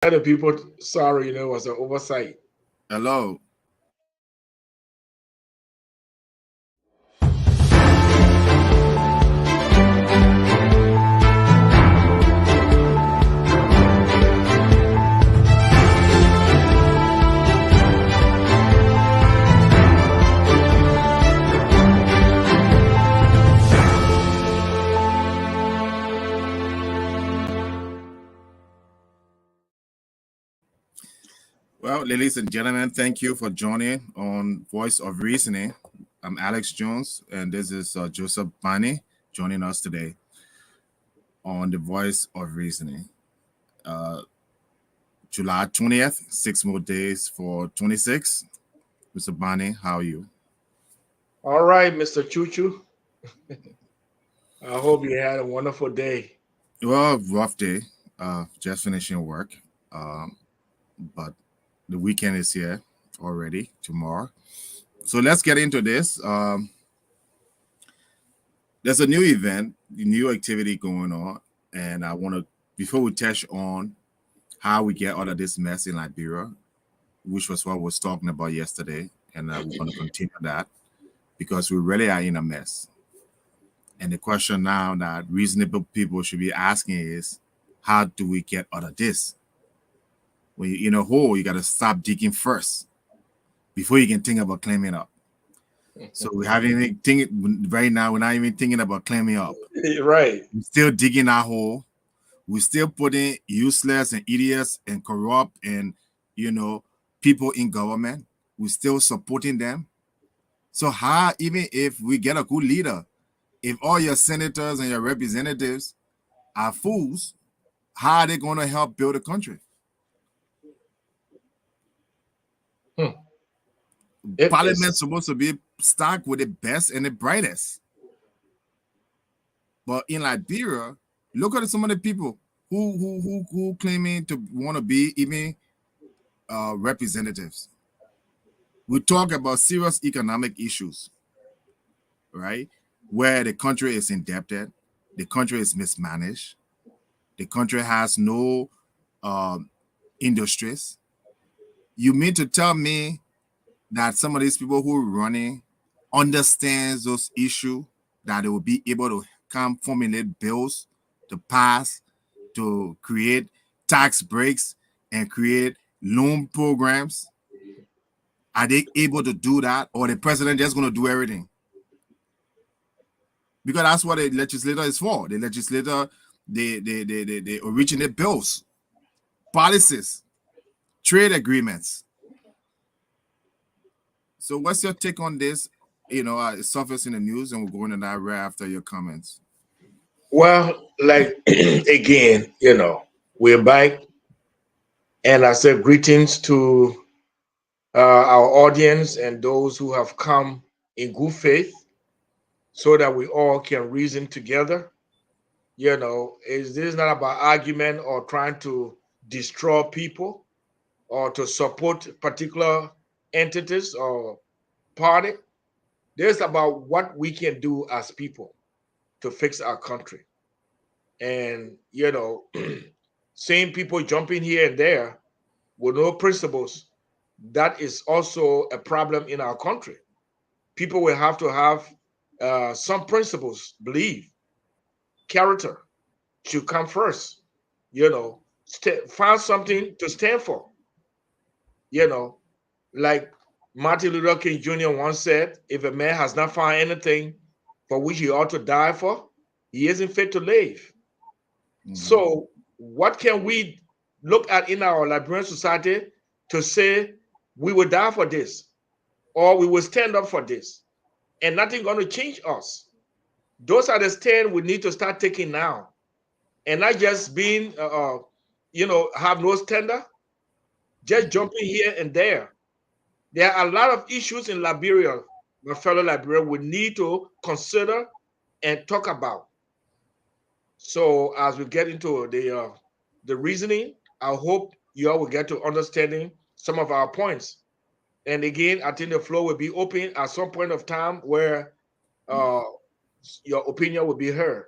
The people, sorry, it was an oversight. Hello. Well, ladies and gentlemen, thank you for joining on Voice of Reasoning. I'm Alex Jones, and this is Joseph Bannie joining us today on the Voice of Reasoning. Uh, July 20th, 6 more days for 26. Mr. Bannie, how are you? All right, Mr. Chu-Chu. I hope you had a wonderful day. Well, rough day. Just finishing work, but the weekend is here already tomorrow. So let's get into this. There's a new event, a new activity going on, and I want to, before we touch on how we get out of this mess in Liberia, which was what we was talking about yesterday, and we're going to continue that because we really are in a mess. And the question now that reasonable people should be asking is, how do we get out of this? When you're in a hole, you got to stop digging first before you can think about climbing up. So we haven't even thinking right now. We're not even thinking about climbing up. Right. We're still digging our hole. We're still putting useless and idiots and corrupt and people in government. We're still supporting them. So how, even if we get a good leader, if all your senators and your representatives are fools, how are they going to help build a country? Hmm. Parliament's supposed to be stocked with the best and the brightest. But in Liberia, look at some of the people who claiming to want to be even representatives. We talk about serious economic issues, right? Where the country is indebted, the country is mismanaged, the country has no industries. You mean to tell me that some of these people who are running understands those issues, that they will be able to come formulate bills to pass, to create tax breaks and create loan programs? Are they able to do that, or the president just going to do everything? Because that's what the legislator is for. The legislator, they originate bills, policies, trade agreements. So what's your take on this? It surfaced in the news, and we'll go into that right after your comments. Well, like again, we're back, and I said greetings to our audience and those who have come in good faith, so that we all can reason together. Is this not about argument or trying to destroy people or to support particular entities or party? This is about what we can do as people to fix our country. And seeing people jumping here and there with no principles, that is also a problem in our country. People will have to have some principles, believe, character should come first. Find something to stand for. You know, like Martin Luther King Jr. once said, if a man has not found anything for which he ought to die for, he isn't fit to live. So, what can we look at in our Liberian society to say we will die for this or we will stand up for this and nothing going to change us? Those are the stand we need to start taking now and not just being, have no standard, just jumping here and there. There are a lot of issues in Liberia, my fellow Liberians, we need to consider and talk about. So as we get into the reasoning, I hope you all will get to understanding some of our points. And again, I think the floor will be open at some point of time where uh, your opinion will be heard.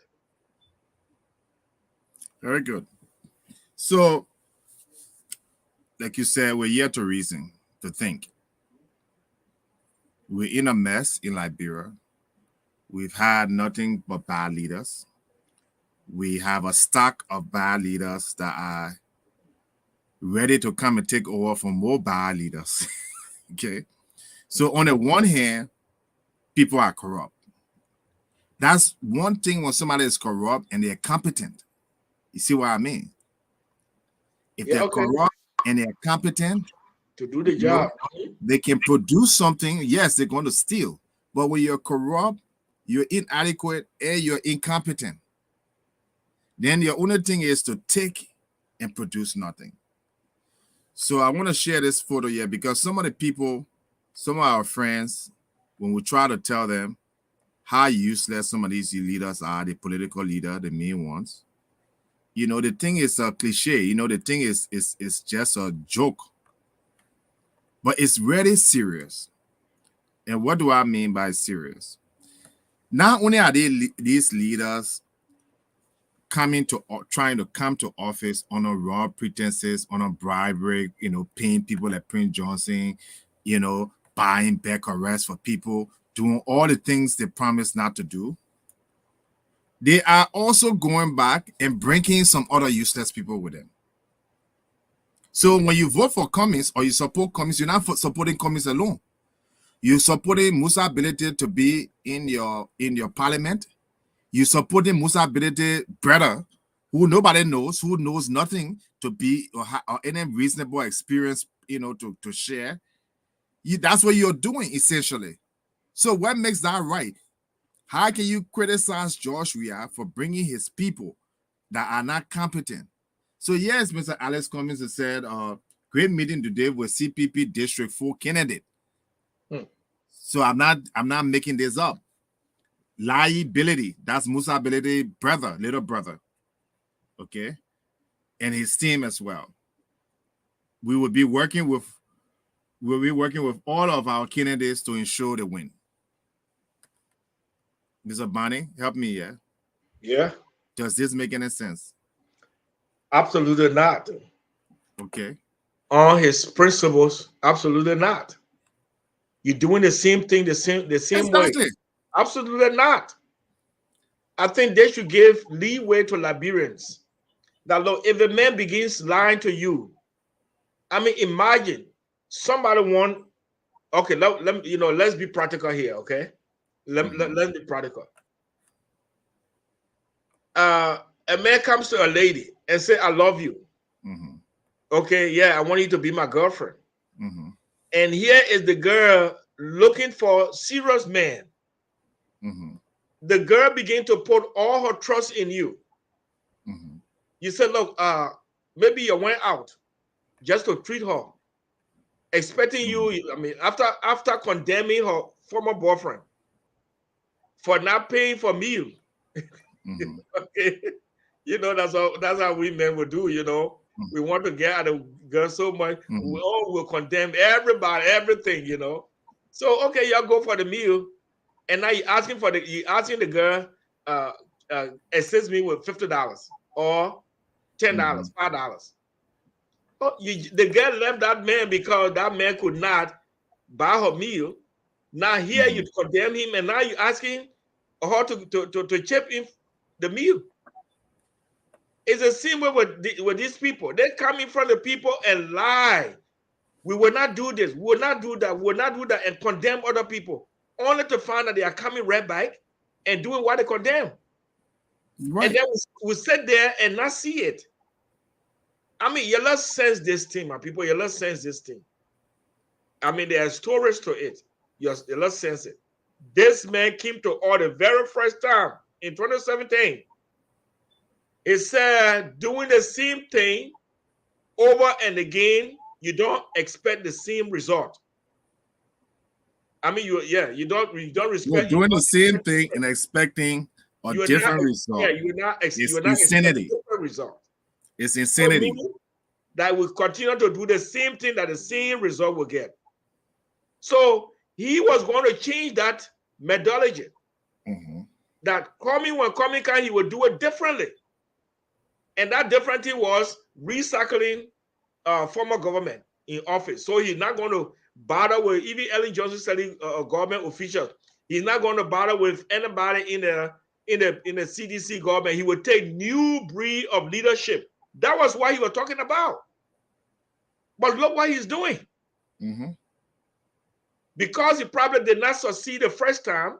Very good. So like you said, we're here to reason, to think. We're in a mess in Liberia. We've had nothing but bad leaders. We have a stock of bad leaders that are ready to come and take over from more bad leaders. Okay. So on the one hand, people are corrupt. That's one thing when somebody is corrupt and they're competent. You see what I mean? If Yeah, they're okay. corrupt and they're competent, To do the you know, job. they can produce something. Yes, they're going to steal. But when you're corrupt, you're inadequate, and you're incompetent, then your only thing is to take and produce nothing. So I want to share this photo here because some of the people, some of our friends, when we try to tell them how useless some of these leaders are, the political leader, the main ones, you know, the thing is a cliche. You know, the thing is just a joke, but it's really serious. And what do I mean by serious? Not only are these leaders coming to trying to come to office on a raw pretenses, on a bribery, you know, paying people like Prince Johnson, you know, buying back arrests for people, doing all the things they promised not to do. They are also going back and bringing some other useless people with them. So when you vote for Cummings or you support Cummings, you're not supporting Cummings alone. You're supporting Musa ability to be in your parliament. You're supporting Musa ability brother, who nobody knows, who knows nothing to be or any reasonable experience, you know, to share. That's what you're doing essentially. So what makes that right? How can you criticize Joshua for bringing his people that are not competent? So yes, Mr. Alex Cummings has said, great meeting today with CPP District 4 candidate. So I'm not making this up. Liability, that's Musa Ability brother, little brother. Okay. And his team as well. We'll be working with all of our candidates to ensure the win. Mr. Bannie, help me here. Yeah. Does this make any sense? Absolutely not. Okay. On his principles, absolutely not. You're doing the same thing the same Exactly. way. Absolutely not. I think they should give leeway to Liberians. That look, if a man begins lying to you, I mean, imagine somebody want. Okay, let's be practical here. Okay, let's be practical. A man comes to a lady and say, "I love you." Okay, yeah, I want you to be my girlfriend. And here is the girl looking for serious man. The girl begin to put all her trust in you. You said, look, maybe you went out just to treat her, expecting you. I mean, after condemning her former boyfriend for not paying for meal. Okay, you know that's how we men will do. You know, we want to get at a girl so much, we all will condemn everybody, everything. You know, so okay, y'all go for the meal, and now you asking the girl, assist me with $50 or $10, $5. Oh, the girl left that man because that man could not buy her meal. Now here you condemn him, and now you asking her to chip in the meal. It's the same way with these people. They come in front of people and lie. We will not do this. We will not do that. We will not do that, and condemn other people, only to find that they are coming right back and doing what they condemn. Right. And then we sit there and not see it. I mean, you let's sense this thing, my people. You let's sense this thing. I mean, there are stories to it. Yes, let's sense it. This man came to all the very first time in 2017. He said, doing the same thing over and again, you don't expect the same result. I mean, you don't respect. You're doing the same thing and expecting a different result. Yeah, you're not insanity. Different result. It's insanity. So that will continue to do the same thing that the same result will get. So he was going to change that methodology. That when coming can, he would do it differently. And that different thing was recycling former government in office. So he's not going to bother with even Ellen Johnson telling government officials. He's not going to bother with anybody in the CDC government. He would take new breed of leadership. That was what he was talking about. But look what he's doing. Because he probably did not succeed the first time,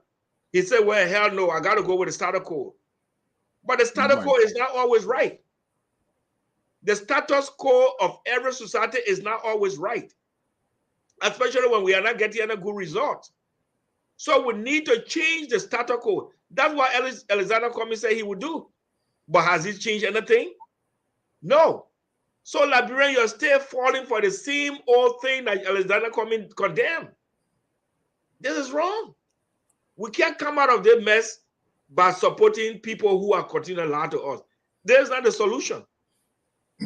he said, well, hell no, I got to go with the status quo. But the status quo is not always right. The status quo of every society is not always right, especially when we are not getting any good results. So we need to change the status quo. That's what Alexander Cummings said he would do. But has he changed anything? No. So Liberian, you're still falling for the same old thing that Alexander Cummings condemned. This is wrong. We can't come out of this mess by supporting people who are continuing to lie to us. There's not the solution.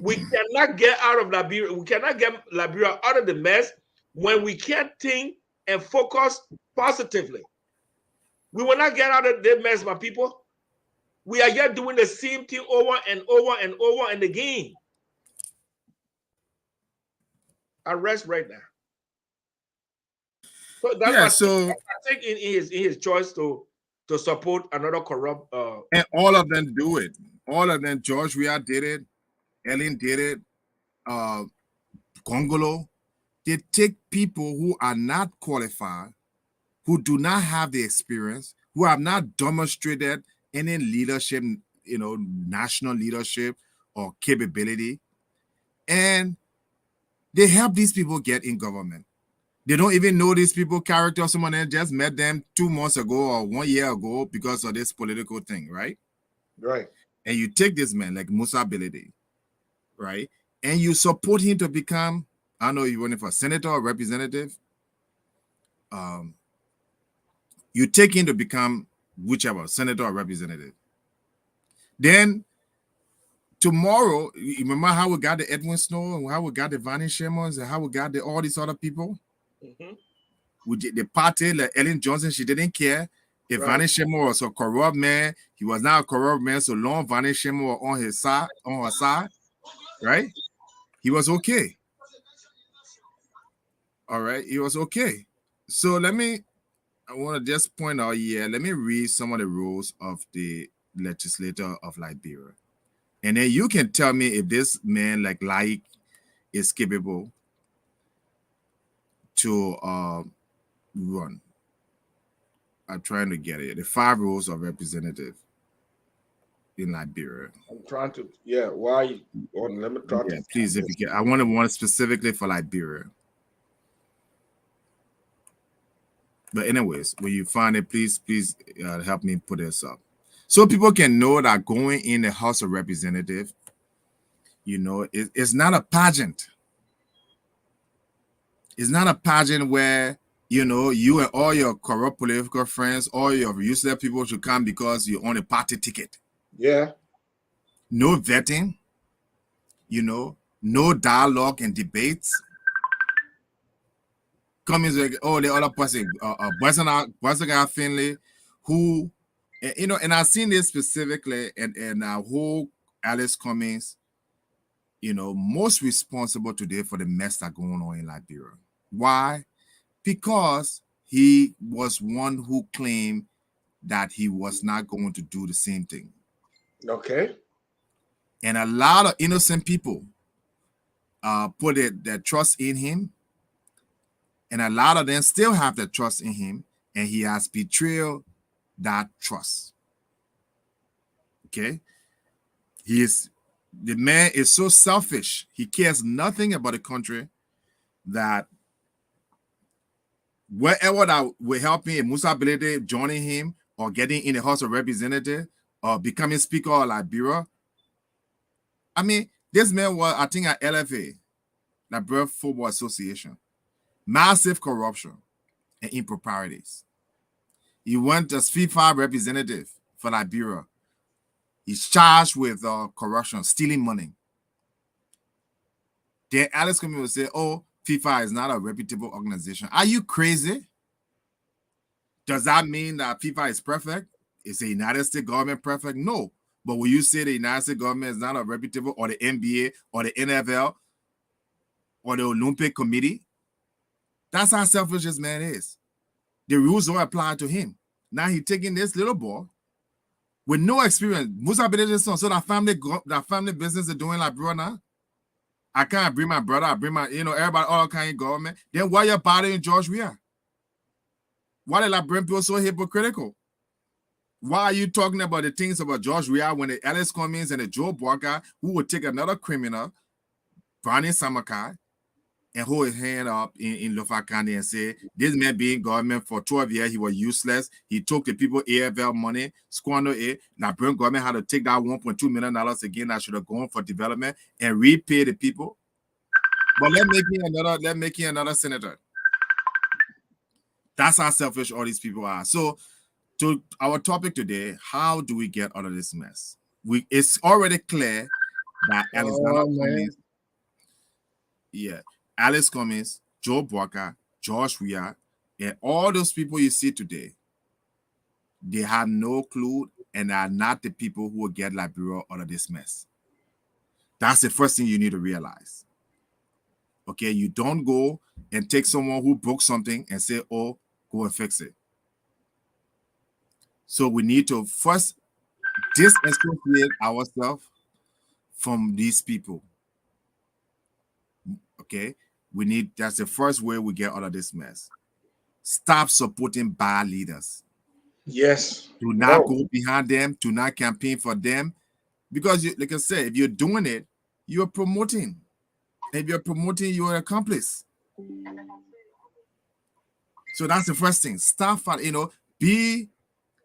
We cannot get out of Liberia. We cannot get Liberia out of the mess when we can't think and focus positively. We will not get out of the mess, my people. We are yet doing the same thing over and over and over and again. I rest right now. So that's I think in his choice to support another corrupt and all of them do it. All of them, George Weah did it, Ellen did it, Congolo. They take people who are not qualified, who do not have the experience, who have not demonstrated any leadership, national leadership or capability, and they help these people get in government. They don't even know these people character. Someone else just met them 2 months ago or 1 year ago because of this political thing, right? Right. And you take this man like Musa Belede, right? And you support him to become, I don't know, you running for senator or representative. You take him to become whichever, senator or representative. Then tomorrow, you remember how we got the Edwin Snow and how we got the Bannie Shermans and how we got all these other people? The party, like Ellen Johnson, she didn't care if Bannie Sherman was a corrupt man. He was not a corrupt man, so long Bannie Sherman was on her side, right? He was okay. All right, he was okay. So I want to just point out here, let me read some of the rules of the legislature of Liberia. And then you can tell me if this man like Laik is capable to run. I'm trying to get it. The 5 rules of representative in Liberia. I'm trying to, why? Let me try to. Please, if you can. I want to one specifically for Liberia. But anyways, when you find it, please help me put this up. So people can know that going in the House of Representatives, it's not a pageant. It's not a pageant where, you and all your corrupt political friends, all your useless people should come because you're on a party ticket. Yeah. No vetting, no dialogue and debates. Cummings, the other person, Boyson Finley, who, and I've seen this specifically, and who Alice Cummings, most responsible today for the mess that's going on in Liberia. Why? Because he was one who claimed that he was not going to do the same thing. Okay. And a lot of innocent people put their trust in him. And a lot of them still have their trust in him. And he has betrayed that trust. Okay? The man is so selfish. He cares nothing about the country that wherever that will help him, Musa Belede joining him or getting in the House of Representatives or becoming Speaker of Liberia. I mean, this man was, I think, at LFA, Liberia Football Association. Massive corruption and improprieties. He went as FIFA representative for Liberia. He's charged with corruption, stealing money. Then Alice Cummings will say, oh, FIFA is not a reputable organization. Are you crazy? Does that mean that FIFA is perfect? Is the United States government perfect? No. But will you say the United States government is not a reputable, or the NBA or the NFL? or the Olympic Committee. That's how selfish this man is. The rules don't apply to him. Now he's taking this little boy with no experience. Musa Bede's son, so that family business is doing like bro now. I can't bring my brother, I bring my, everybody, all kind of government. Then why you bothering George Weah? Why did I bring people so hypocritical? Why are you talking about the things about George Weah when the Alice Cummings and the Joe Barker, who would take another criminal, Bannie Samakai, and hold his hand up in Lofa County and say, this man being government for 12 years, he was useless. He took the people AFL money, squandered it. Now, Brent government had to take that $1.2 million again that should have gone for development and repay the people. But let's make him another senator. That's how selfish all these people are. So, to our topic today, how do we get out of this mess? It's already clear that Alice Cummings, Joe Barker, George Weah, and all those people you see today, they have no clue and are not the people who will get Liberia out of this mess. That's the first thing you need to realize. Okay, you don't go and take someone who broke something and say, oh, go and fix it. So we need to first disassociate ourselves from these people. Okay, that's the first way we get out of this mess. Stop supporting bad leaders. Yes. Do not go behind them. Do not campaign for them. Because, like I said, if you're doing it, you're promoting. If you're promoting, you're an accomplice. So that's the first thing. Stop, be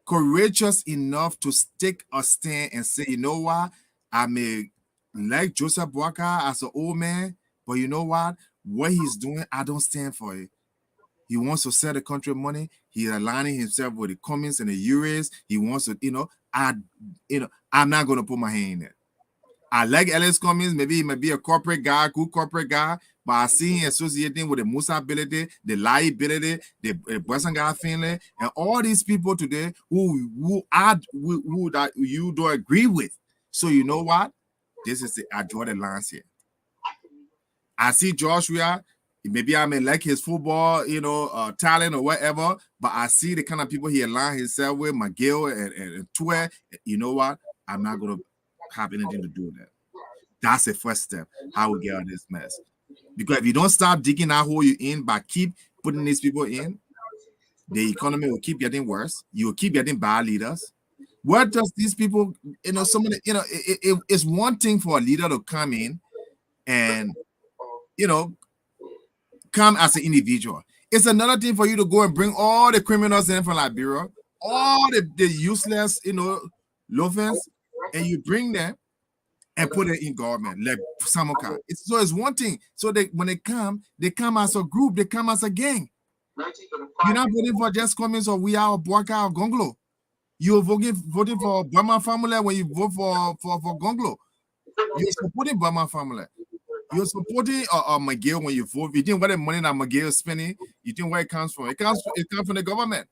courageous enough to take a stand and say, you know what? I may like Joseph Barker as an old man, but you know what? What he's doing, I don't stand for it. He wants to sell the country money. He's aligning himself with the Cummings and the Uris. He wants to, I'm not going to put my hand in it. I like Alice Cummings. Maybe he might be a corporate guy, good corporate guy, but I see him associating with the Musa ability, the liability, the Western guy family, and all these people today who that you don't agree with. So you know what? I draw the lines here. I see Joshua. Maybe I may like his football, talent or whatever, but I see the kind of people he aligns himself with, McGill and Tue. You know what? I'm not going to have anything to do with that. That's the first step, how we get out of this mess. Because if you don't stop digging that hole you're in, but keep putting these people in, the economy will keep getting worse. You will keep getting bad leaders. What does these people, it's one thing for a leader to come in and, come as an individual. It's another thing for you to go and bring all the criminals in from Liberia, all the useless, loafers, and you bring them and put it in government, like Samoka. So it's one thing. So when they come as a group, they come as a gang. You're not voting for just Cummings or We Are or Boaka or Gonglo. You're voting for Burma family when you vote for Gonglo. You're supporting Burma family. You're supporting McGill when you vote. You think what the money that McGill is spending, you think where it comes from? It comes from the government.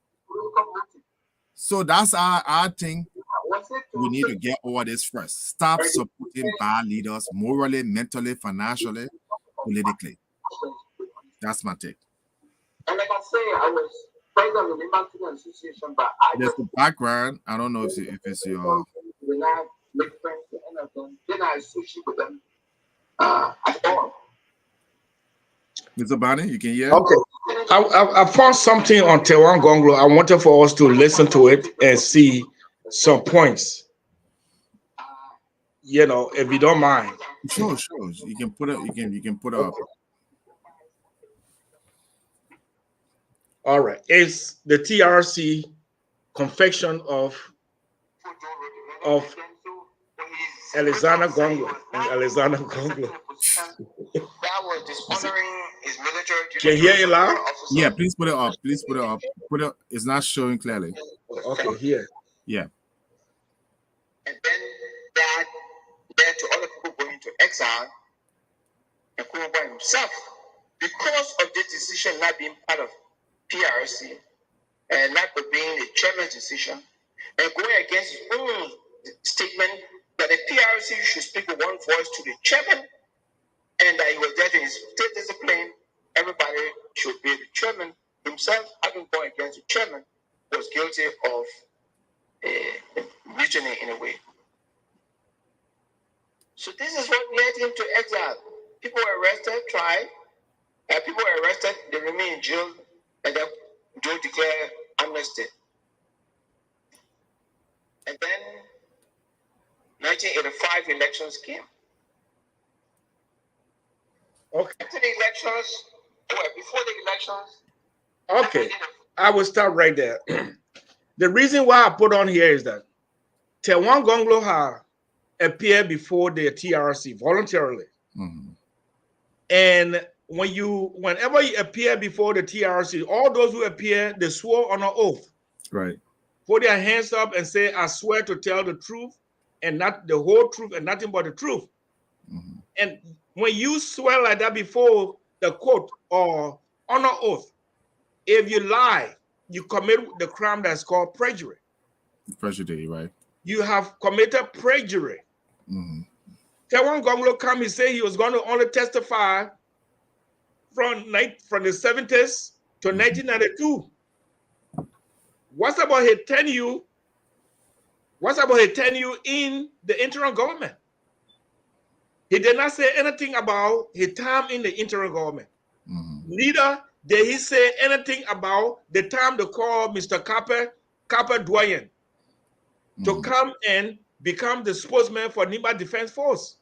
So that's our thing. We need to get over this first. Stop supporting bad leaders morally, mentally, financially, politically. That's my take. And like I say, I was president of the Marketing Association, but there's the background. I don't know if it's your. When I make friends with any of them, then I associate with them at all. Mr. Bannie, you can hear? Okay. I found something on Tewan Gonglo. I wanted for us to listen to it and see some points. If you don't mind. Sure. You can put it. You can put it up. All right. It's the TRC confection of Alexander Gonglo. Alexander Gonglo. That was dishonoring his military. Can you hear it loud? Yeah, please put it up. Please put it up. It's not showing clearly. Okay, here. Yeah. And then that led to other people going into exile, and Kuruba himself, because of this decision not being part of PRC and not being the chairman's decision, and going against his own statement that the PRC should speak with one voice to the chairman and that he was there to state discipline. Everybody should be the chairman himself, having gone against the chairman, was guilty of mutiny in a way. So this is what led him to exile. People were arrested, tried. People were arrested, they remain in jail, and then Joe declared amnesty. And then 1985 elections came. Okay. After the elections, before the elections. Okay, I will start right there. The reason why I put on here is that Tewan Gonglo had appeared before the TRC voluntarily. Mm-hmm. And whenever you appear before the TRC, all those who appear, they swore on an oath. Right. Put their hands up and say, I swear to tell the truth and not the whole truth and nothing but the truth. Mm-hmm. And when you swear like that before the court or on an oath, if you lie, you commit the crime that's called perjury. Perjury, right? You have committed perjury. Mm-hmm. Tewan Gonglo come, he said he was going to only testify from the 70s to 1992. What's about his tenure? What's about his tenure in the interim government? He did not say anything about his time in the interim government. Mm-hmm. Neither did he say anything about the time to call Mr. Kappa Doyen to come and become the spokesman for Nimba Defense Force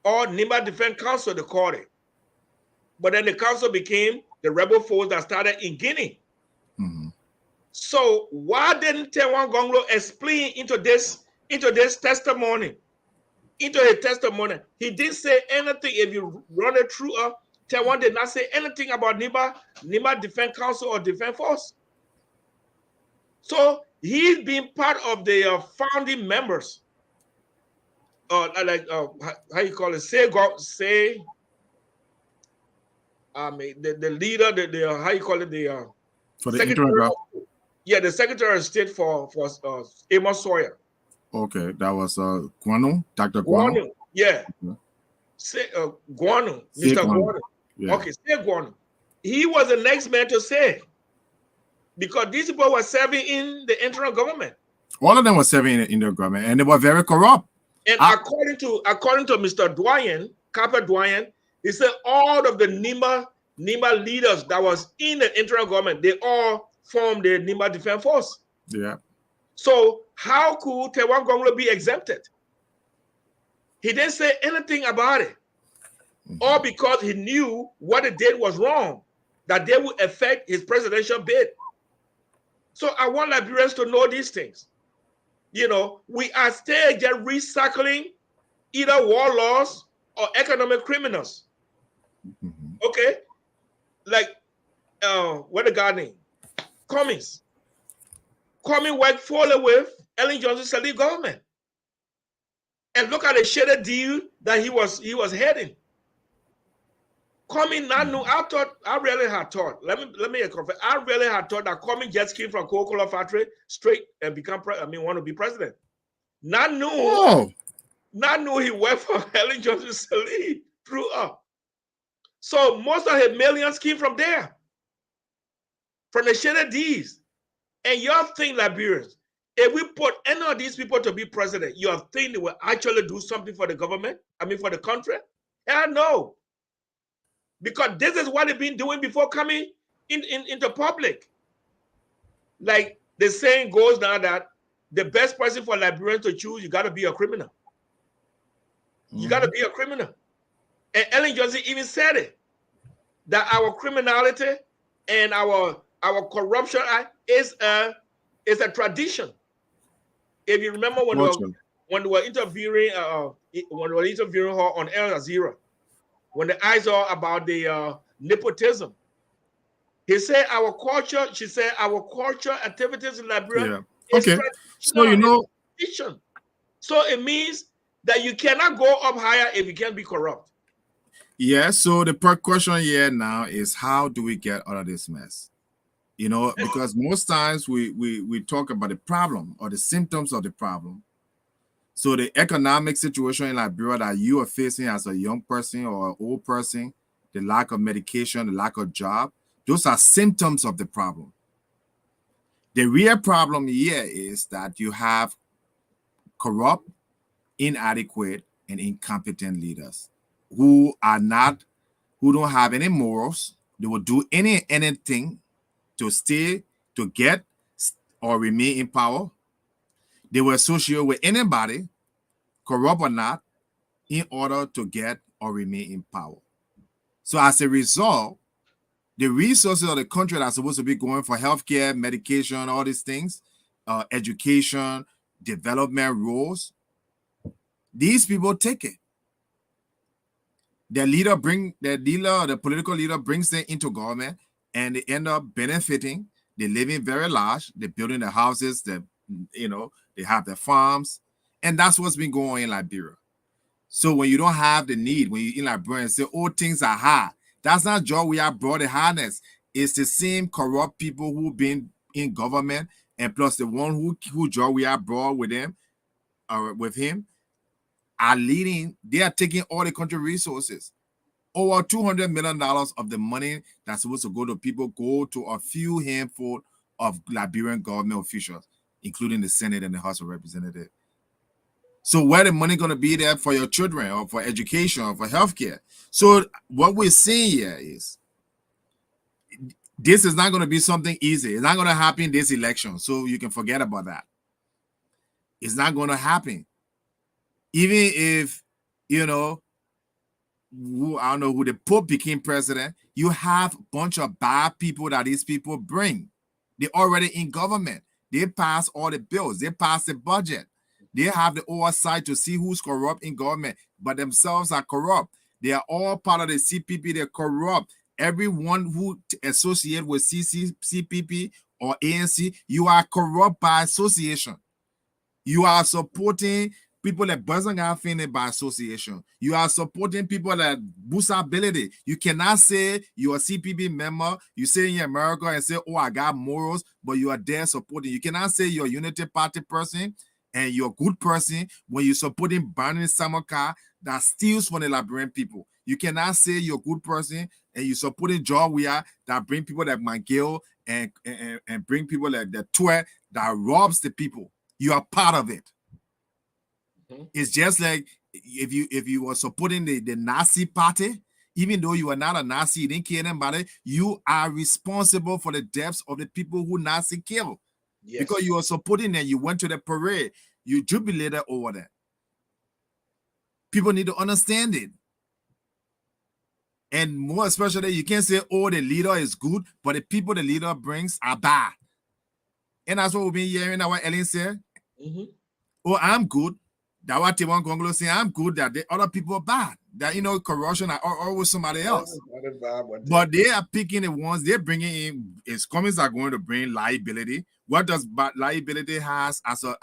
or Nimba Defense Council, they called it. But then the council became the rebel force that started in Guinea. Mm-hmm. So why didn't Tewan Gonglo explain into this testimony? Into his testimony, he didn't say anything. If you run it through, Tewan did not say anything about Nimba Defense Council or Defense Force. So he's been part of the founding members. How you call it? The leader, how you call it? The for the secretary. The Secretary of State for Amos Sawyer. Okay, that was Guano, Dr. Guano. Yeah. Guano, Mr. Guano. Yeah. Okay, say Guano. He was the next man to say, because these people were serving in the interim government. All of them were serving in the government, and they were very corrupt. And according to Mr. Doyen, Kappa Doyen, he said all of the Nimba leaders that was in the interim government, they all formed the Nimba Defense Force. Yeah. So how could Tewan Gonglo be exempted? He didn't say anything about it. All because he knew what it did was wrong, that they would affect his presidential bid. So I want Liberians to know these things. You know, we are still just recycling either warlords or economic criminals. Mm-hmm. Okay? Like, what the guy name? Cummings worked fully with Ellen Johnson's elite government. And look at the shaded deal that he was heading. Cummings not knew. I really had thought. Let me confess. I really had thought that Cummings just came from Coca-Cola factory straight and want to be president. Not knew he worked for Ellen Johnson's elite through up. So most of his millions came from there, from the shaded deals. And y'all think, Liberians, if we put any of these people to be president, you think they will actually do something for the government? For the country? Hell no. Because this is what they've been doing before coming into public. Like the saying goes now that the best person for Liberians to choose, you got to be a criminal. You got to be a criminal. And Ellen Johnson even said it, that our criminality and our corruption is a tradition. If you remember when they were interviewing her on Al Jazeera, when the eyes are about the nepotism, she said our culture activities in Liberia is okay. So tradition. So it means that you cannot go up higher if you can't be corrupt. Yeah. So the question here now is, how do we get out of this mess? You know, because most times we talk about the problem or the symptoms of the problem, So the economic situation in Liberia that you are facing as a young person or an old person, the lack of medication, the lack of job, those are symptoms of the problem. The real problem here is that you have corrupt, inadequate, and incompetent leaders who don't have any morals. They will do anything to stay, to get, or remain in power. They will associate with anybody, corrupt or not, in order to get or remain in power. So as a result, the resources of the country that are supposed to be going for healthcare, medication, all these things, education, development roles, these people take it. The political leader brings them into government, and they end up benefiting. They're living very large. They're building the houses. They have their farms, and that's what's been going on in Liberia. So when you don't have the need, when you in Liberia and say, "Oh, things are hard," that's not joy we have brought the hardness. It's the same corrupt people who've been in government, and plus the one who joy we have brought with them, with him, are leading. They are taking all the country resources. Over $200 million of the money that's supposed to go to people go to a few handful of Liberian government officials, including the Senate and the House of Representatives. So where the money going to be there for your children or for education or for healthcare? So what we're seeing here is this is not going to be something easy. It's not going to happen this election. So you can forget about that. It's not going to happen. Even if, I don't know who the Pope became president, you have a bunch of bad people that these people bring. They're already in government. They pass all the bills. They pass the budget. They have the oversight to see who's corrupt in government, but themselves are corrupt. They are all part of the CPP. They're corrupt. Everyone who associate with CPP or ANC, you are corrupt by association. You are supporting people that doesn't have family by association. You are supporting people that boost ability. You cannot say you're a CPP member, you say in America and say, "Oh, I got morals," but you are there supporting. You cannot say you're a Unity Party person and you're a good person when you're supporting Bannie Samaka that steals from the Liberian people. You cannot say you're a good person and you're supporting John Weah that bring people like McGill and bring people like the Twe that robs the people. You are part of it. Mm-hmm. It's just like if you were supporting the Nazi party, even though you are not a Nazi, you didn't kill anybody, you are responsible for the deaths of the people who Nazi killed. Yes. Because you are supporting them, you went to the parade, you jubilated over that. People need to understand it. And more especially, you can't say, "Oh, the leader is good," but the people the leader brings are bad. And that's what we've been hearing what Ellen said. Mm-hmm. "Oh, I'm good." That's what T1 Congolo saying, "I'm good," that the other people are bad. That, corruption are always somebody else. But they are picking the ones they're bringing in. Its comments are going to bring liability. What does liability has as a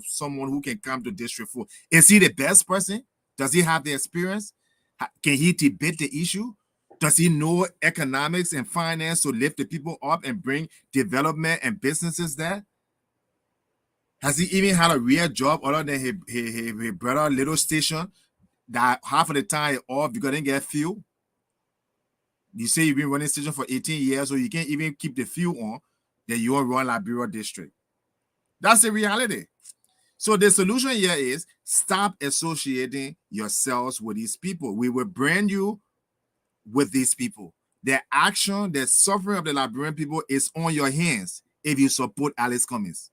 someone who can come to District 4? Is he the best person? Does he have the experience? Can he debate the issue? Does he know economics and finance to lift the people up and bring development and businesses there? Has he even had a real job other than his brother little station that half of the time off because they didn't get fuel? You say you've been running station for 18 years, so you can't even keep the fuel on, then you won't run Liberia district. That's the reality. So the solution here is stop associating yourselves with these people. We will brand you with these people. Their action, the suffering of the Liberian people is on your hands if you support Alice Cummings.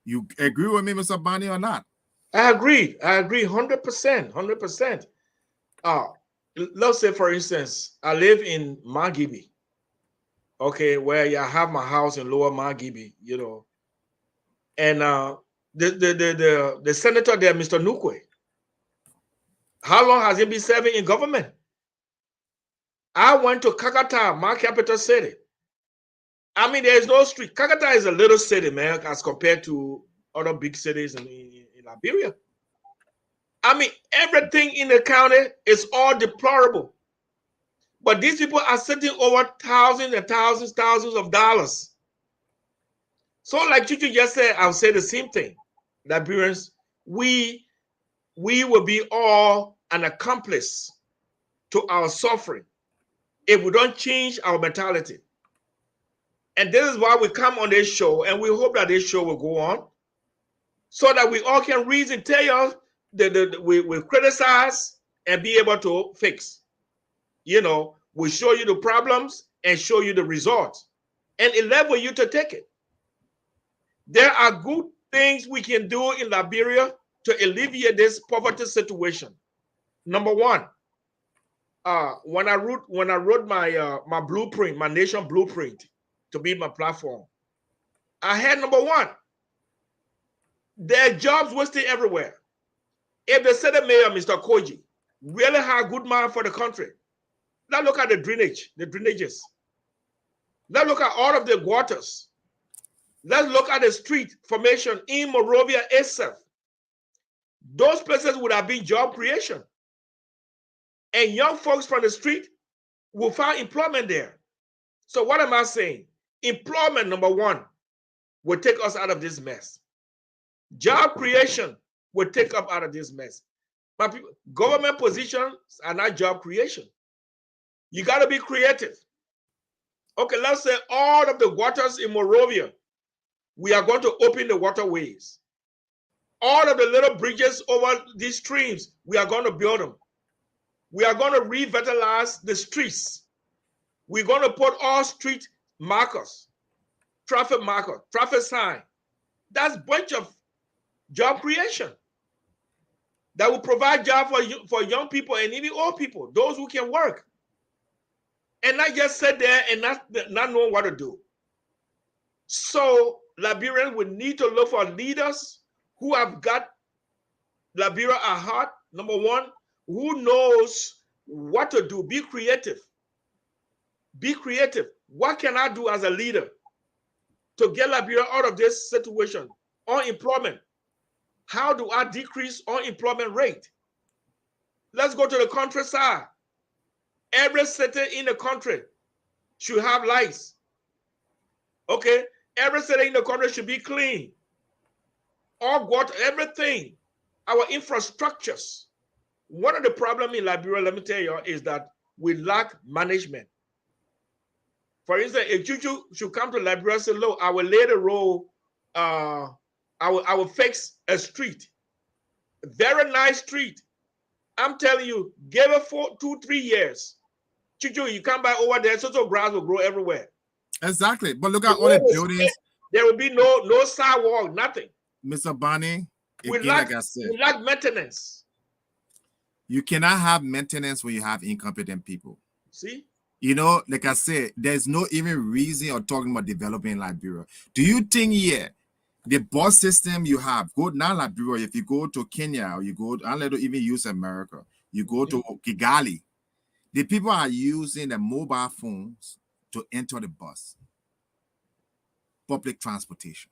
You agree with me, Mr. Bannie, or not? I agree 100%. Let's say, for instance, I live in Margibi, okay, where I have my house in Lower Margibi, and the senator there, Mr. Nukwe, how long has he been serving in government? I went to Kakata, my capital city. I mean, there is no street. Kakata is a little city, man, as compared to other big cities in Liberia. I mean, everything in the county is all deplorable. But these people are sitting over thousands and thousands of dollars. So like Chu-Chu just said, I'll say the same thing. Liberians, we will be all an accomplice to our suffering if we don't change our mentality. And this is why we come on this show, and we hope that this show will go on so that we all can reason, tell you we criticize and be able to fix. You know, we show you the problems and show you the results and enable you to take it. There are good things we can do in Liberia to alleviate this poverty situation. Number one, when I wrote my my blueprint, my nation blueprint to be my platform, I had number one, there are jobs wasted everywhere. If the city mayor, Mr. Koji, really had a good mind for the country, let's look at the drainages. Let's look at all of the waters. Let's look at the street formation in Monrovia itself. Those places would have been job creation. And young folks from the street will find employment there. So what am I saying? Employment, number one, will take us out of this mess. Job creation will take us out of this mess. But people, government positions are not job creation. You got to be creative. Okay, let's say all of the waters in Monrovia, we are going to open the waterways. All of the little bridges over these streams, we are going to build them. We are going to revitalize the streets. We're going to put all street markers, traffic sign. That's a bunch of job creation that will provide jobs for young people and even old people, those who can work. And not just sit there and not know what to do. So Liberians will need to look for leaders who have got Liberia at heart. Number one, who knows what to do. Be creative. Be creative. What can I do as a leader to get Liberia out of this situation? Unemployment. How do I decrease unemployment rate? Let's go to the countryside. Every city in the country should have lights. Okay? Every city in the country should be clean. All water, everything. Our infrastructures. One of the problems in Liberia, let me tell you, is that we lack management. For instance, if Chu-Chu should come to Liberia and say, look, I will lay the road, I will fix a street. A very nice street. I'm telling you, give it 2-3 years. Chu-Chu, you come back over there, so grass will grow everywhere. Exactly. But look at all the buildings. There will be no sidewalk, nothing. Mr. Bannie, Like I said, we lack maintenance. You cannot have maintenance when you have incompetent people. See? You know, like I said, there's no even reason or talking about developing Liberia. Do you think the bus system you have, go now Liberia, if you go to Kenya or you go, I don't even use America, you go to Kigali, the people are using the mobile phones to enter the bus. Public transportation.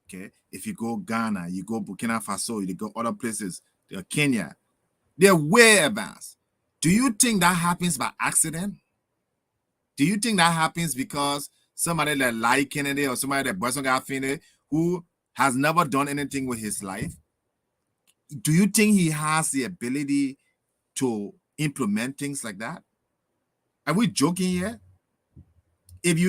Okay, if you go Ghana, you go Burkina Faso, you go other places, Kenya, they're way advanced. Do you think that happens by accident? Do you think that happens because somebody that like Kennedy or somebody that wasn't got who has never done anything with his life? Do you think he has the ability to implement things like that? Are we joking here? If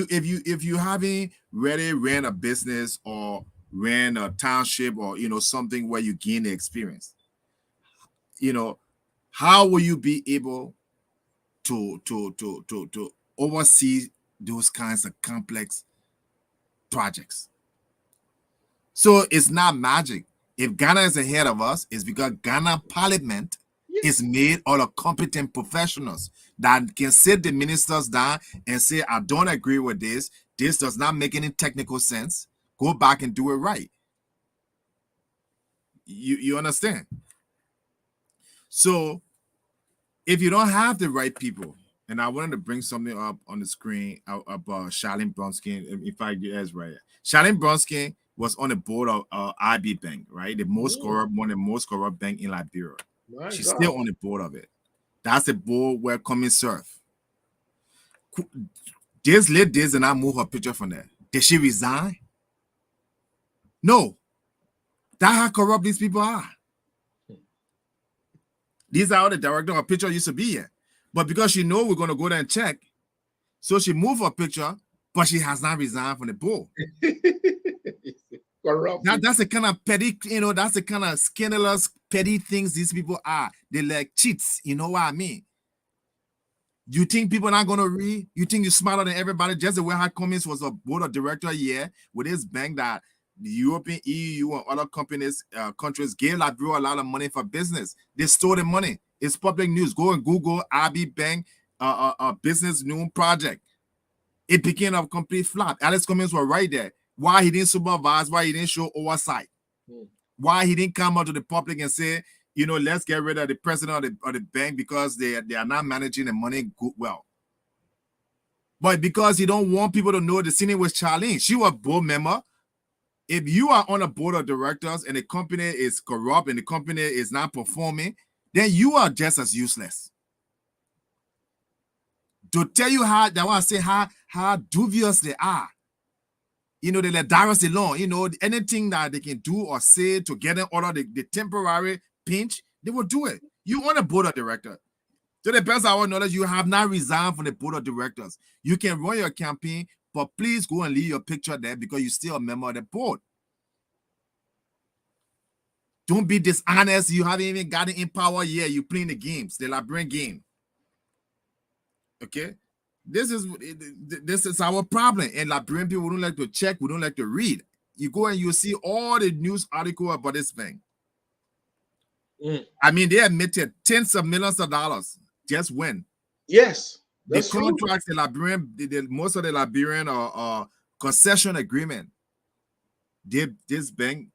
you haven't really ran a business or ran a township or something where you gain the experience, how will you be able to oversee those kinds of complex projects? So it's not magic. If Ghana is ahead of us, it's because Ghana Parliament is made out of competent professionals that can sit the ministers down and say, I don't agree with this. This does not make any technical sense. Go back and do it right. You understand? So if you don't have the right people, and I wanted to bring something up on the screen about Charlene Bronsky, if I get this right. Charlene Bronsky was on the board of IB Bank, right? The most corrupt, one of the most corrupt bank in Liberia. She's still on the board of it. That's the board where Cummings served. Days and I move her picture from there. Did she resign? No. That's how corrupt these people are. These are how the director of picture used to be here. But because she know we're going to go there and check, so she moved her picture, but she has not resigned from the board. That's the kind of petty, that's the kind of scandalous, petty things these people are. They like cheats, you know what I mean? You think people are not going to read? You think you're smarter than everybody? Just the way how Cummins was a board of director here with his bank that the European EU and other countries gave Liberia a lot of money for business. They stole the money. It's public news. Go and Google IB Bank business new project. It became a complete flop. Alex Cummins was right there. Why he didn't supervise? Why he didn't show oversight? Why he didn't come out to the public and say, let's get rid of the president of the bank because they are not managing the money well. But because he don't want people to know the scene was Charlene. She was a board member. If you are on a board of directors and the company is corrupt and the company is not performing, then you are just as useless. To tell you how dubious they are. They let Darius alone. Anything that they can do or say to get in order the temporary pinch, they will do it. You on a board of directors. To the best of our knowledge, you have not resigned from the board of directors. You can run your campaign, but please go and leave your picture there because you're still a member of the board. Don't be dishonest. You haven't even gotten in power yet. You're playing the games, the Liberian game. Okay? This is our problem. And Liberian people don't like to check. We don't like to read. You go and you see all the news article about this thing. I mean, they admitted tens of millions of dollars just when. Yes. The contracts, most of the Liberian concession agreement. This bank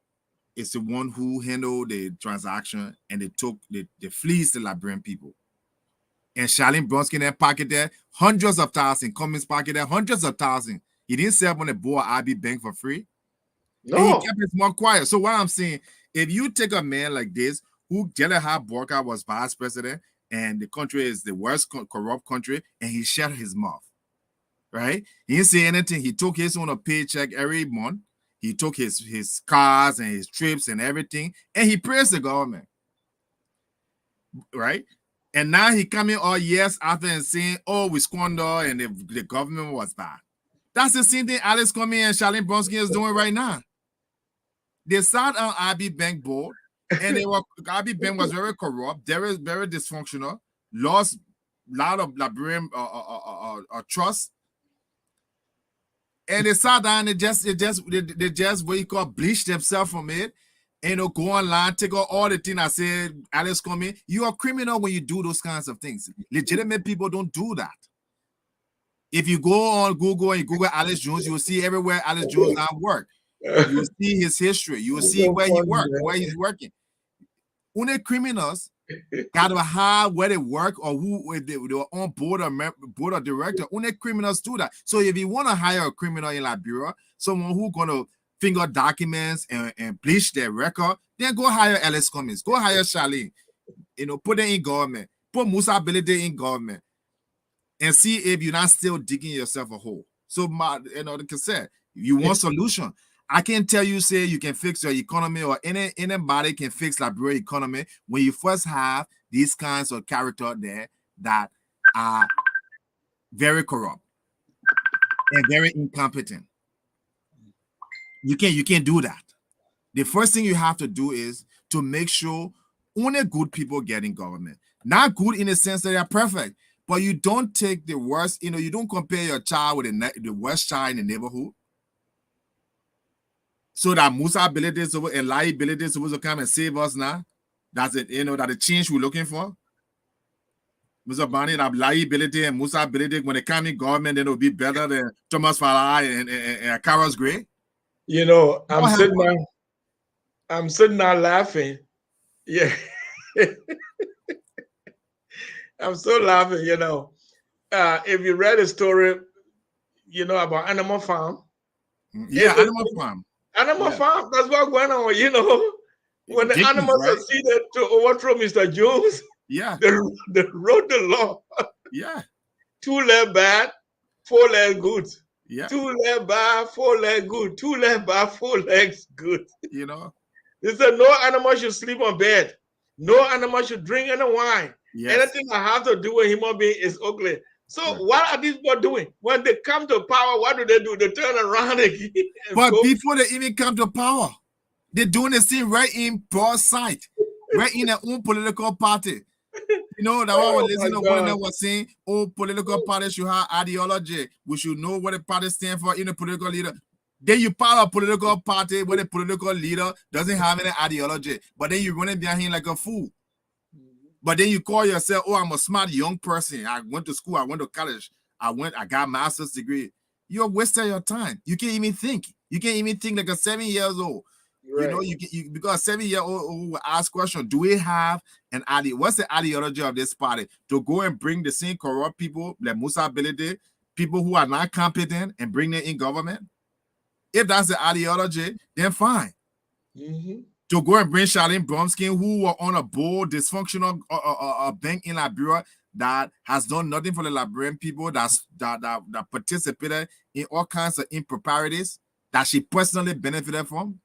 is the one who handled the transaction and they fleeced the Liberian people. And Charlene Bronski in that pocket there, hundreds of thousands. Cummins pocket there, hundreds of thousands. He didn't serve on the board of IB Bank for free. No. And he kept his mouth quiet. So what I'm saying, if you take a man like this, who Jelahab Borka was vice president, and the country is the worst corrupt country, and he shut his mouth, right? He didn't say anything. He took his own paycheck every month. He took his cars and his trips and everything, and he praised the government, right? And now he coming all years after and saying, oh, we squander and the government was bad. That's the same thing Alex Cummins and Charlene Bronski is doing right now. They sat on IB Bank board, and IB Bank was very corrupt, very, very dysfunctional, lost a lot of Liberian trust. And they sat down and they just what you call bleached themselves from it. And go online, take out all the things I said, Alex Cummins. You are criminal when you do those kinds of things. Legitimate people don't do that. If you go on Google and you Google Alex Jones, you will see everywhere Alex Jones now work. You will see his history. You will see where he worked, where he's working. Only criminals got to hide where they work or who they were on board of director. Only criminals do that. So if you want to hire a criminal in Liberia, someone who's going to finger documents and bleach their record, then go hire Alex Cummins. Go hire Charlene. Put them in government. Put Musa Ability in government. And see if you're not still digging yourself a hole. So, like I said, you want solution. I can't tell you, say you can fix your economy or anybody can fix Liberia economy when you first have these kinds of character there that are very corrupt and very incompetent. You can't do that. The first thing you have to do is to make sure only good people get in government. Not good in the sense that they are perfect, but you don't take the worst, you don't compare your child with the worst child in the neighborhood. So that Musa ability and liability is supposed to come and save us now. That's it, that the change we're looking for. Mr. Bannie, that liability and Musa ability, when they come in government, then it'll be better than Thomas Falai and Carlos Gray. I'm sitting now laughing. Yeah. I'm so laughing, if you read a story, about Animal Farm. Yeah, Animal Farm. Animal Farm, that's what's going on, when the animals succeeded to overthrow Mr. Jones, they wrote the law. Yeah. 2 leg bad, 4 leg good. Yeah. 2 leg bad, 4 leg good. 2 leg bad, 4 legs good. They said no animal should sleep on bed. No animal should drink any wine. Yes. Anything that has to do with human being is ugly. So Right. what are these people doing? When they come to power, what do? They turn around again. But before they even come to power, they're doing the same right in broad sight, right in their own political party. You know, that one was listening to one of them was saying, oh, political parties should have ideology. We should know what the party stands for in a political leader. Then you part a political party where the political leader doesn't have any ideology, but then you running behind him like a fool. But then you call yourself, oh, I'm a smart young person. I went to school, I went to college, I got a master's degree. You're wasting your time. You can't even think. You can't even think like a 7 years old. Right. You know, because a 7-year-old will ask question, do we have an idea? What's the ideology of this party? To go and bring the same corrupt people, like Musa Belede, people who are not competent, and bring them in government? If that's the ideology, then fine. To go and bring Charlene Bromskin, who were on a board, dysfunctional bank in Liberia that has done nothing for the Liberian people, that participated in all kinds of improprieties that she personally benefited from.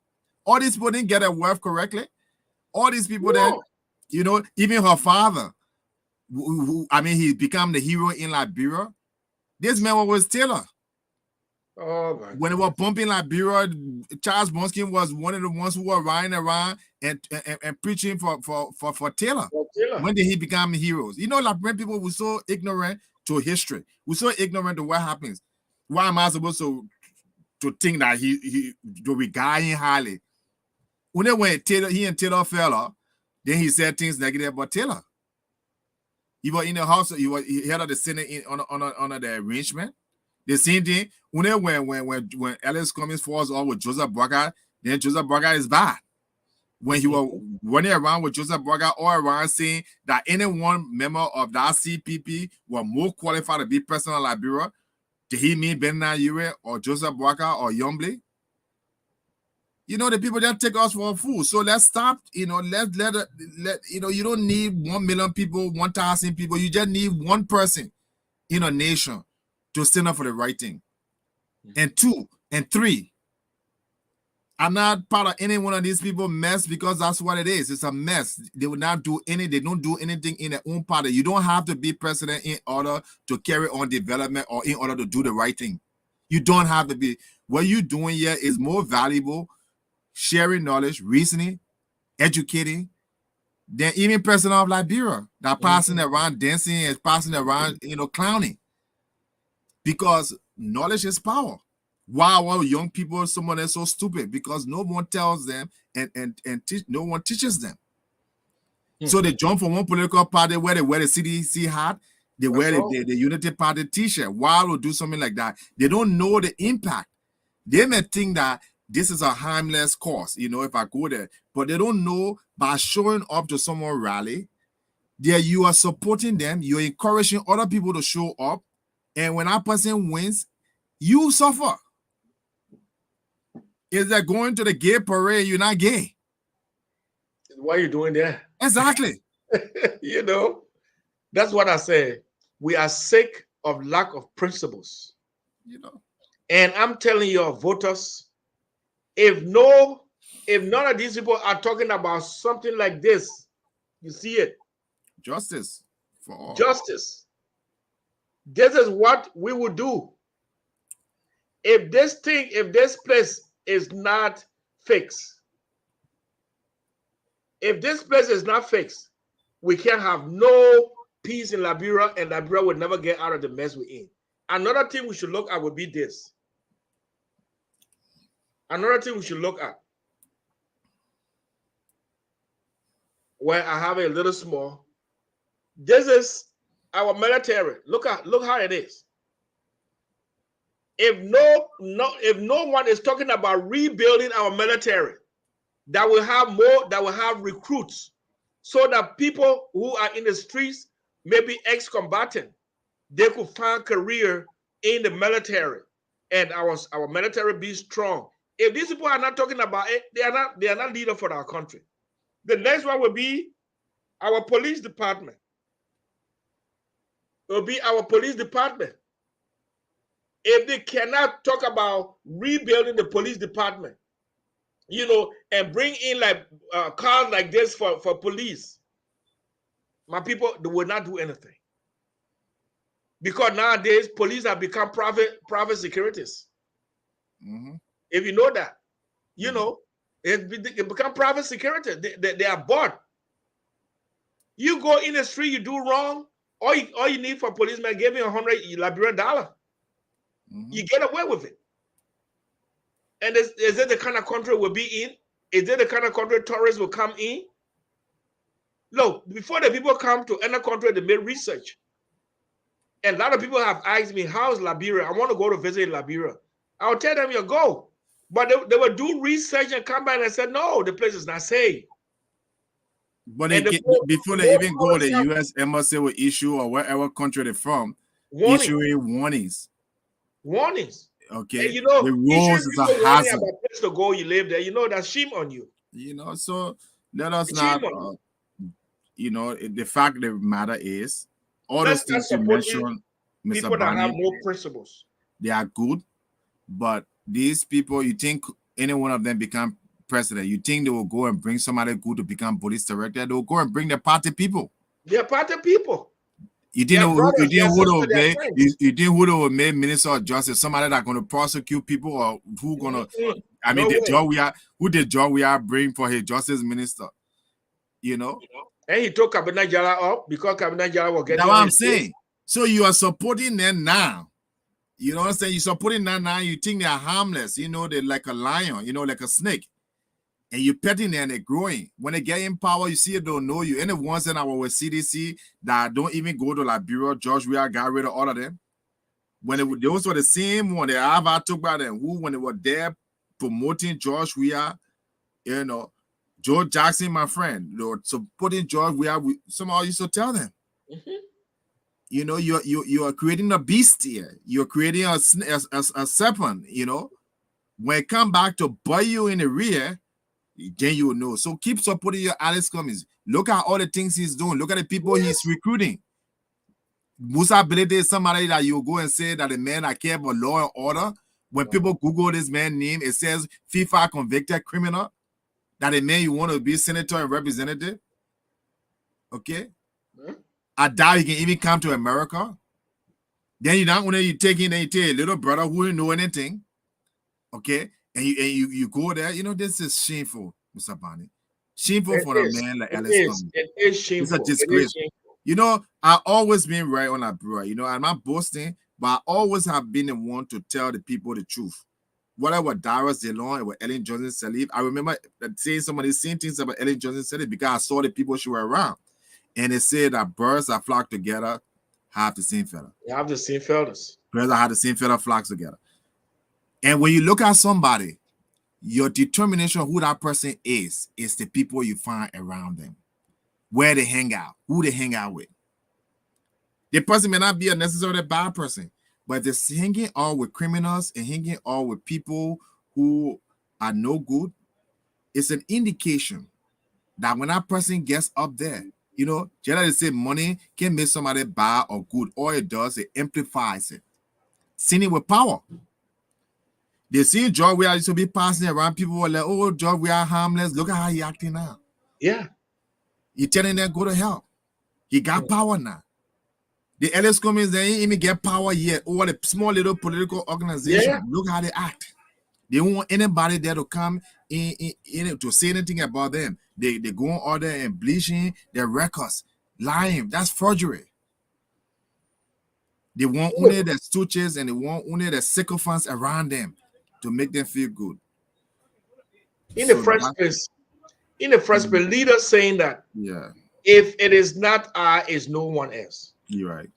All these people didn't get their worth correctly. All these people that, you know, even her father, I mean, he became the hero in Liberia. This man was Taylor. Oh my when they were bumping Liberia, Charles Bromskin was one of the ones who were riding around and preaching for Taylor. When did he become heroes? You know, Liberian people were so ignorant to history. We're so ignorant to what happens. Why am I supposed to think that he to regard him highly? When he and Taylor fell off, then he said things negative about Taylor. He was in the house. He had the Senate on the arrangement. The same thing when Ellis Cummings falls off with Joseph Braga, then Joseph Braga is bad. When he was running around with Joseph Braga all around saying that any one member of that CPP were more qualified to be president of Liberia, did he mean Bernard Ure or Joseph Braga or Yomble? You know, the people just take us for a fool. So let's stop. You know, let you know, you don't need 1 million people, 1,000 people. You just need one person in a nation to stand up for the right thing. And 2 and 3, I'm not part of any one of these people mess, because that's what it is. It's a mess. They will not do they don't do anything in their own party. You don't have to be president in order to carry on development or in order to do the right thing. You don't have to be. What you're doing here is more valuable, sharing knowledge, reasoning, educating, than even president of Liberia that passing around dancing and passing around, you know, clowning. Because knowledge is power. Why are young people, someone that's so stupid? Because no one tells them and no one teaches them. So they jump from one political party where they wear the CDC hat, they wear the Unity Party t-shirt. Why would do something like that? They don't know the impact. They may think that this is a harmless cause, you know, if I go there. But they don't know by showing up to someone rally, there you are supporting them, you're encouraging other people to show up. And when that person wins, you suffer. Is that going to the gay parade, you're not gay? Why are you doing that? Exactly. You know, that's what I say. We are sick of lack of principles. You know. And I'm telling your voters, if none of these people are talking about something like this, you see it. Justice for all. Justice. This is what we would do. If this place is not fixed, we can have no peace in Liberia, and Liberia will never get out of the mess we're in. Another thing we should look at would be this. Where I have a little small. This is our military. Look how it is. If no one is talking about rebuilding our military, that will have recruits, so that people who are in the streets, maybe ex-combatant, they could find career in the military, and our military be strong. If these people are not talking about it, they are not leaders for our country. The next one will be our police department. It will be our police department. If they cannot talk about rebuilding the police department, you know, and bring in like cars like this for police, my people, they will not do anything. Because nowadays police have become private securities. If you know that, you know, it become private security. They are bought. You go in the street, you do wrong, all you need for policeman give you $100 Liberian dollar. You get away with it. And is it the kind of country we'll be in? Is it the kind of country tourists will come in? Look, before the people come to any country, they make research. And a lot of people have asked me, how's Liberia? I want to go to visit Liberia. I'll tell them, you go. But they will do research and come back and say, no, the place is not safe. But before they even go, the U.S. embassy will issue, or wherever country they're from, issuing warnings. Warnings. Okay. And you know, the rules is a hazard. About place to go, you live there. You know, that's shame on you. You know, so let us not. You know, the fact of the matter is, all those things you mentioned, Mr. People that Bannie, have no principles. They are good, but these people, you think any one of them become president, you think they will go and bring somebody good to become police director? They will go and bring the party people. They're party people. You didn't who will make minister of justice, somebody that's going to prosecute people, or who going to, I mean, the job we are bring for his justice minister, you know? And he took Cabinet Jala up because Cabinet Jala was getting. That's what I'm saying. So you are supporting them now. You know what I'm saying? You're supporting them now. You think they are harmless. You know, they're like a lion, you know, like a snake. And you're petting them and they're growing. When they get in power, you see it don't know you. And the ones that were with CDC that don't even go to Liberia, George Weah got rid of all of them. When those were the same one, they have talked about them, who when they were there promoting George Weah, you know, Joe Jackson, my friend, Lord, supporting George Weah, somehow used to tell them. You know, you are creating a beast here. You're creating a serpent, you know. When it come back to bite you in the rear, then you will know. So keep supporting your Alex Cummings. Look at all the things he's doing. Look at the people he's recruiting. Musa Belete is somebody that you go and say that the man that care about law and order. When people Google this man's name, it says FIFA convicted criminal. That the man you want to be senator and representative. Okay? I doubt he can even come to America. Then you don't want to take in, then you take a little brother who didn't know anything. Okay? And you go there. You know, this is shameful, Mr. Bannie. Shameful for a man like Alex Cummings. It is shameful. It's a disgrace. You know, I've always been right on Liberia. You know, I'm not boasting, but I always have been the one to tell the people the truth. Whatever Darius DeLong and what Ellen Johnson Sirleaf, I remember saying some of the same things about Ellen Johnson Sirleaf because I saw the people she were around. And they said that birds that flock together have the same feather. They have the same feathers. Birds that have the same feather flocks together. And when you look at somebody, your determination of who that person is the people you find around them. Where they hang out, who they hang out with. The person may not be a necessarily bad person, but they're hanging out with criminals and hanging out with people who are no good. It's an indication that when that person gets up there, you know, generally they say money can make somebody bad or good. All it does, it amplifies it. Seeing it with power. They see George Weah used to be passing around. People were like, oh, George Weah harmless. Look at how he acting now. Yeah. He telling them go to hell. He got power now. The Alex Cummings, they ain't even get power yet. Over the small little political organization. Look how they act. They don't want anybody there to come in to say anything about them. They go on order and bleaching their records. Lying. That's forgery. They want only the stooges and they want only the sycophants around them to make them feel good. In the first place, leaders saying that if it is not I, it's no one else. You're right.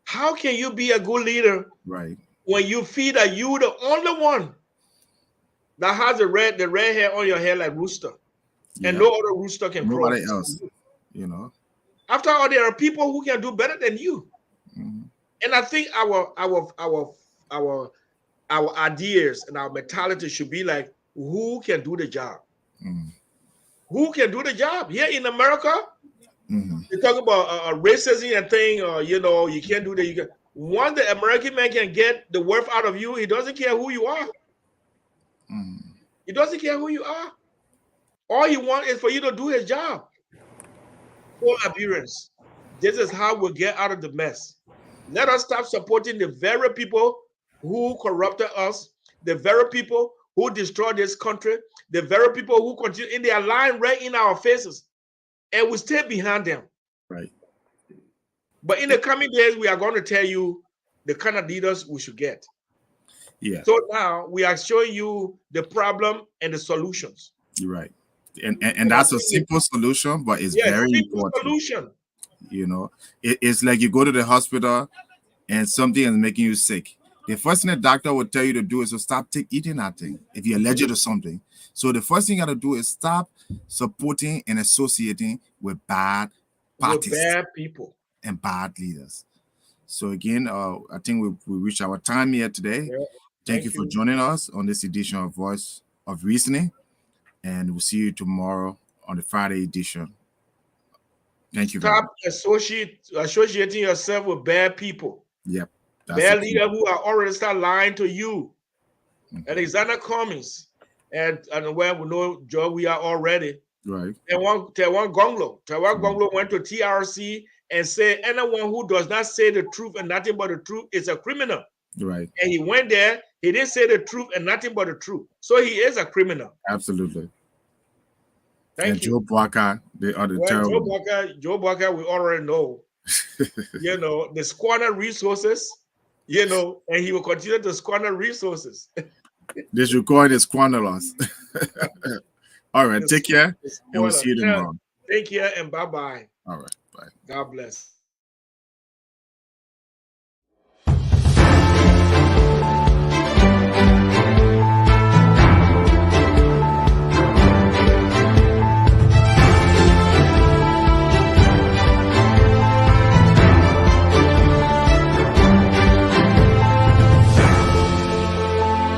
How can you be a good leader when you feel that you the only one that has the red hair on your hair like rooster, and no other rooster can crow? Nobody else, you know. After all, there are people who can do better than you. And I think our ideas and our mentality should be like, who can do the job? Who can do the job? Here in America, they talk about racism and thing, you know, you can't do that. Once the American man can get the worth out of you, he doesn't care who you are. He doesn't care who you are. All he wants is for you to do his job. So Liberians, this is how we'll get out of the mess. Let us stop supporting the very people who corrupted us, the very people who destroyed this country, the very people who continue in their line right in our faces, and we stay behind them. Right. But in the coming days, we are going to tell you the kind of leaders we should get. Yeah. So now we are showing you the problem and the solutions. You're right. And that's a simple solution, but it's very important. Solution. You know, it's like you go to the hospital and something is making you sick. The first thing the doctor will tell you to do is to stop eating that thing if you're allergic to something. So the first thing you got to do is stop supporting and associating with bad parties, with bad people, and bad leaders. So again, I think we reached our time here today. Yeah. Thank you for joining us on this edition of Voice of Reasoning, and we'll see you tomorrow on the Friday edition. Thank you. Stop associating yourself with bad people. Yep. Bad leaders who are already start lying to you. Alexander Cummings and where we know Joe we are already. Right. Taiwan Gonglo went to TRC and said anyone who does not say the truth and nothing but the truth is a criminal. Right. And he went there, he didn't say the truth and nothing but the truth. So he is a criminal. Absolutely. Thank you. Joe Barker, the other terrible. Joe Barker, we already know. You know, the squander resources, you know, and he will continue to squander resources. This recording is squander us. All right, take care, and we'll see you tomorrow. Take care and bye-bye. All right, bye. God bless.